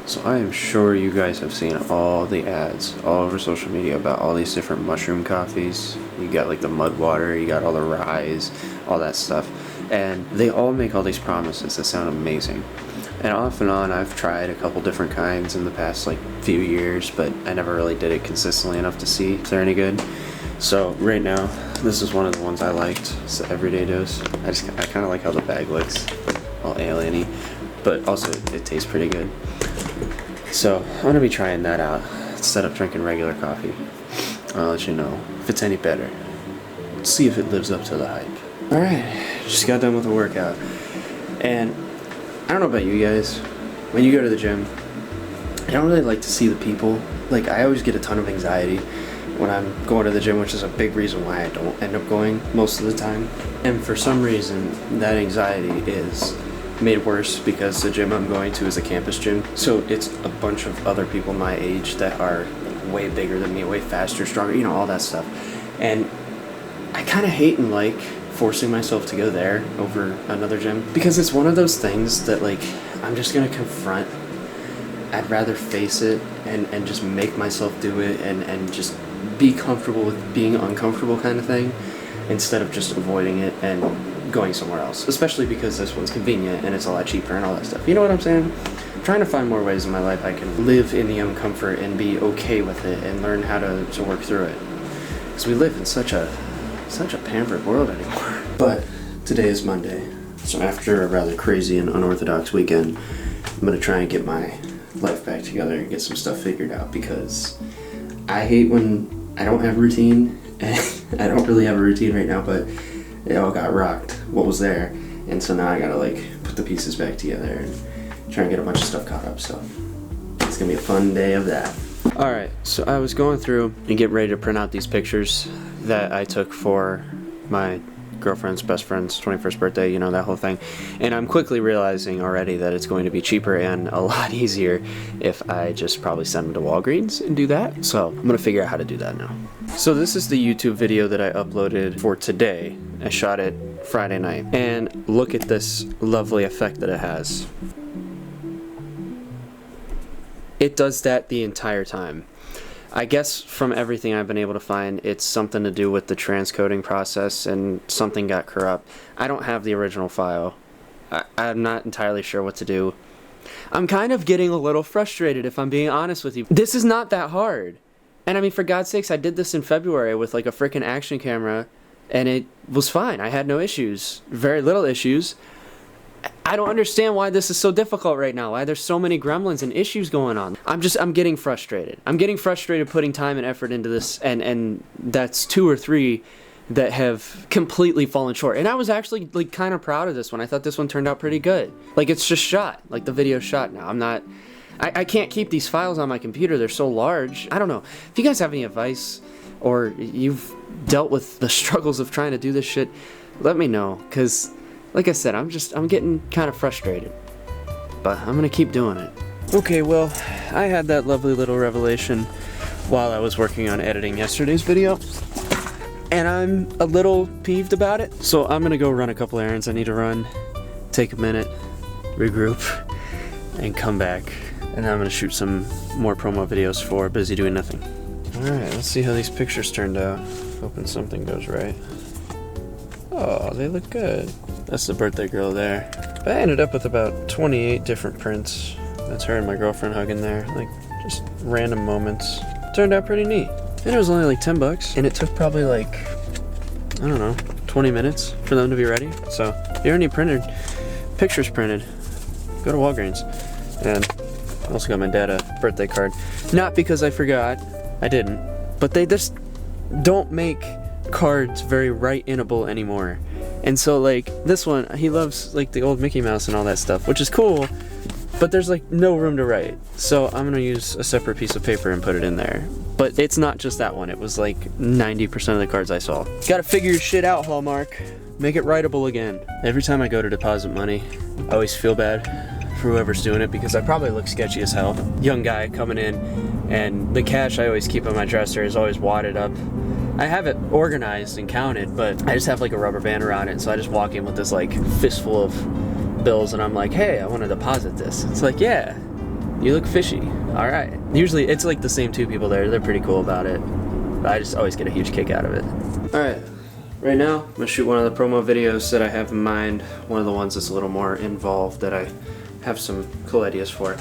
So I am sure you guys have seen all the ads all over social media about all these different mushroom coffees. You got like the mud water, you got all the ryes, all that stuff. And they all make all these promises that sound amazing. And off and on, I've tried a couple different kinds in the past like few years, but I never really did it consistently enough to see if they're any good. So right now, this is one of the ones I liked. It's the everyday dose. I kind of like how the bag looks, all alien-y, but also it tastes pretty good. So I'm gonna be trying that out instead of drinking regular coffee. I'll let you know if it's any better. Let's see if it lives up to the hype. Alright, just got done with the workout. And I don't know about you guys, when you go to the gym, I don't really like to see the people. Like, I always get a ton of anxiety when I'm going to the gym, which is a big reason why I don't end up going most of the time. And for some reason, that anxiety is made worse because the gym I'm going to is a campus gym. So it's a bunch of other people my age that are like way bigger than me, way faster, stronger, you know, all that stuff. And I kind of hate and like forcing myself to go there over another gym because it's one of those things that like I'm just gonna confront. I'd rather face it and just make myself do it and just be comfortable with being uncomfortable kind of thing instead of just avoiding it and going somewhere else, especially because this one's convenient and it's a lot cheaper and all that stuff. You know what I'm saying? I'm trying to find more ways in my life I can live in the uncomfort and be okay with it and learn how to work through it. Because we live in such a pampered world anymore. But today is Monday, so after a rather crazy and unorthodox weekend, I'm gonna try and get my life back together and get some stuff figured out because I hate when I don't have a routine, and I don't really have a routine right now, but it all got rocked, what was there, and so now I gotta like put the pieces back together and try and get a bunch of stuff caught up, so it's gonna be a fun day of that. Alright, so I was going through and getting ready to print out these pictures that I took for my girlfriend's best friend's 21st birthday, you know, that whole thing. And I'm quickly realizing already that it's going to be cheaper and a lot easier if I just probably send them to Walgreens and do that. So I'm gonna figure out how to do that now. So this is the YouTube video that I uploaded for today. I shot it Friday night. And look at this lovely effect that it has. It does that the entire time. I guess from everything I've been able to find, it's something to do with the transcoding process and something got corrupt. I don't have the original file. I'm not entirely sure what to do. I'm kind of getting a little frustrated if I'm being honest with you. This is not that hard. And I mean, for God's sakes, I did this in February with like a freaking action camera and it was fine. I had no issues, very little issues. I don't understand why this is so difficult right now, why there's so many gremlins and issues going on. I'm getting frustrated. I'm getting frustrated putting time and effort into this, and that's 2 or 3 that have completely fallen short. And I was actually like kind of proud of this one. I thought this one turned out pretty good. Like it's just shot, like the video's shot now. I can't keep these files on my computer. They're so large. I don't know. If you guys have any advice or you've dealt with the struggles of trying to do this shit, let me know, because like I said, I'm getting kind of frustrated, but I'm gonna keep doing it. Okay, well, I had that lovely little revelation while I was working on editing yesterday's video, and I'm a little peeved about it. So I'm gonna go run a couple errands I need to run, take a minute, regroup, and come back. And then I'm gonna shoot some more promo videos for Busy Doing Nothing. Alright, let's see how these pictures turned out. Hoping something goes right. Oh, they look good. That's the birthday girl there. But I ended up with about 28 different prints. That's her and my girlfriend hugging there. Like, just random moments. Turned out pretty neat. And it was only like $10. And it took probably like, I don't know, 20 minutes for them to be ready. So, if you already printed pictures printed, go to Walgreens. And I also got my dad a birthday card. Not because I forgot. I didn't. But they just don't make cards very write-inable anymore. And so like this one, he loves like the old Mickey Mouse and all that stuff, which is cool, but there's like no room to write. So I'm gonna use a separate piece of paper and put it in there. But it's not just that one, it was like 90% of the cards I saw. Gotta figure your shit out, Hallmark. Make it writable again. Every time I go to deposit money, I always feel bad for whoever's doing it because I probably look sketchy as hell. Young guy coming in, and the cash I always keep on my dresser is always wadded up. I have it organized and counted, but I just have like a rubber band around it, so I just walk in with this like fistful of bills and I'm like, hey, I want to deposit this. It's like, yeah, You look fishy. Alright. Usually it's like the same two people there. They're pretty cool about it. But I just always get a huge kick out of it. Alright. Right now, I'm going to shoot one of the promo videos that I have in mind. One of the ones that's a little more involved that I have some cool ideas for.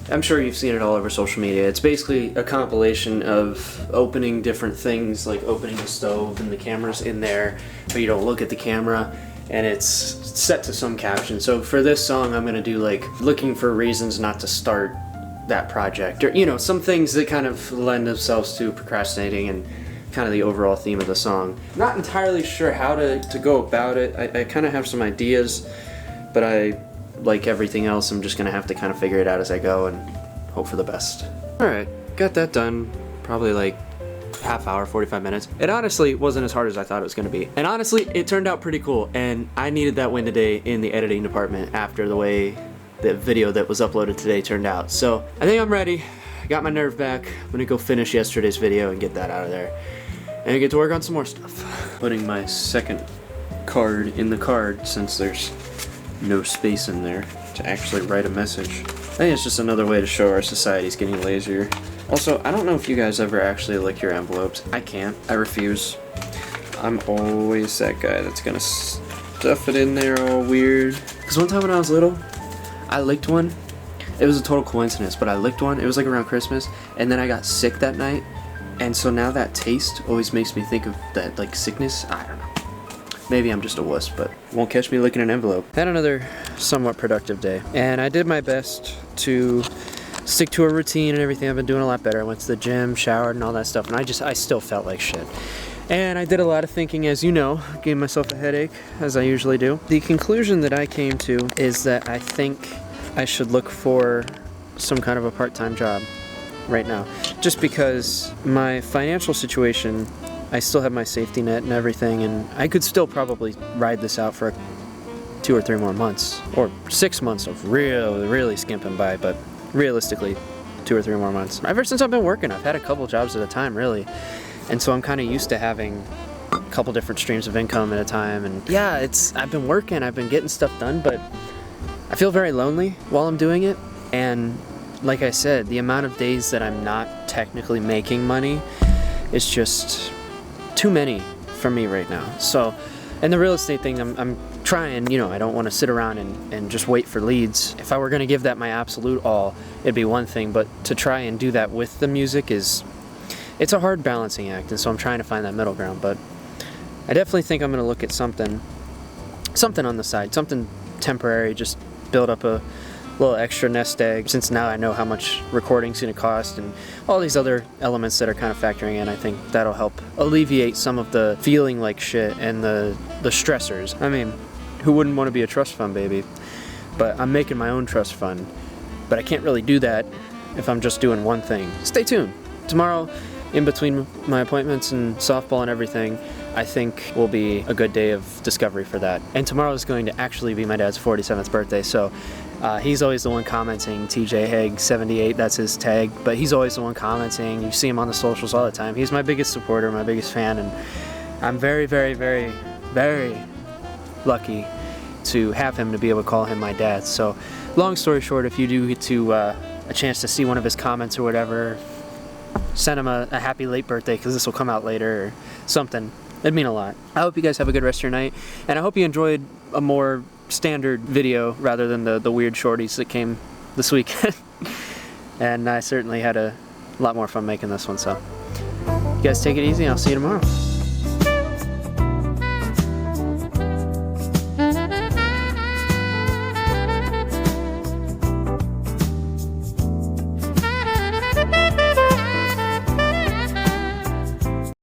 I'm sure you've seen it all over social media. It's basically a compilation of opening different things, like opening the stove and the camera's in there, but you don't look at the camera. And it's set to some caption. So for this song, I'm gonna do like looking for reasons not to start that project, or you know, some things that kind of lend themselves to procrastinating and kind of the overall theme of the song. Not entirely sure how to go about it. I kind of have some ideas, but like everything else, I'm just gonna have to kind of figure it out as I go and hope for the best. All right, got that done. Probably like half hour, 45 minutes. It honestly wasn't as hard as I thought it was going to be. And honestly, it turned out pretty cool. And I needed that win today in the editing department after the way the video that was uploaded today turned out. So I think I'm ready. I got my nerve back. I'm going to go finish yesterday's video and get that out of there. And I get to work on some more stuff. Putting my second card in the card since there's no space in there to actually write a message. I think it's just another way to show our society's getting lazier. Also, I don't know if you guys ever actually lick your envelopes. I can't. I refuse. I'm always that guy that's gonna stuff it in there all weird. Because one time when I was little, I licked one. It was a total coincidence, but I licked one. It was like around Christmas, and then I got sick that night. And so now that taste always makes me think of that like sickness. I don't know. Maybe I'm just a wuss, but won't catch me licking an envelope. Had another somewhat productive day, and I did my best to stick to a routine and everything. I've been doing a lot better. I went to the gym, showered, and all that stuff, and I still felt like shit. And I did a lot of thinking, as you know, gave myself a headache, as I usually do. The conclusion that I came to is that I think I should look for some kind of a part-time job right now. Just because my financial situation, I still have my safety net and everything, and I could still probably ride this out for 2 or 3 more months, or 6 months of really skimping by, but realistically 2 or 3 more months. Ever since I've been working, I've had a couple jobs at a time, really, and so I'm kind of used to having a couple different streams of income at a time. And yeah, I've been working, I've been getting stuff done, but I feel very lonely while I'm doing it. And like I said, the amount of days that I'm not technically making money is just too many for me right now. So, and the real estate thing, I'm trying, you know, I don't want to sit around and just wait for leads. If I were going to give that my absolute all, it'd be one thing, but to try and do that with the music it's a hard balancing act, and so I'm trying to find that middle ground. But I definitely think I'm going to look at something on the side, something temporary, just build up a little extra nest egg, since now I know how much recording's going to cost and all these other elements that are kind of factoring in. I think that'll help alleviate some of the feeling like shit and the stressors. I mean, who wouldn't want to be a trust fund baby? But I'm making my own trust fund, but I can't really do that if I'm just doing one thing. Stay tuned. Tomorrow, in between my appointments and softball and everything, I think will be a good day of discovery for that. And tomorrow is going to actually be my dad's 47th birthday, so he's always the one commenting. TJ Haig 78, that's his tag, but he's always the one commenting. You see him on the socials all the time. He's my biggest supporter, my biggest fan, and I'm very, very, very, very lucky to have him, to be able to call him my dad. So long story short, if you do get to a chance to see one of his comments or whatever, send him a happy late birthday, because this will come out later or something. It'd mean a lot. I hope you guys have a good rest of your night, and I hope you enjoyed a more standard video rather than the weird shorties that came this weekend. And I certainly had a lot more fun making this one, so you guys take it easy. I'll see you tomorrow.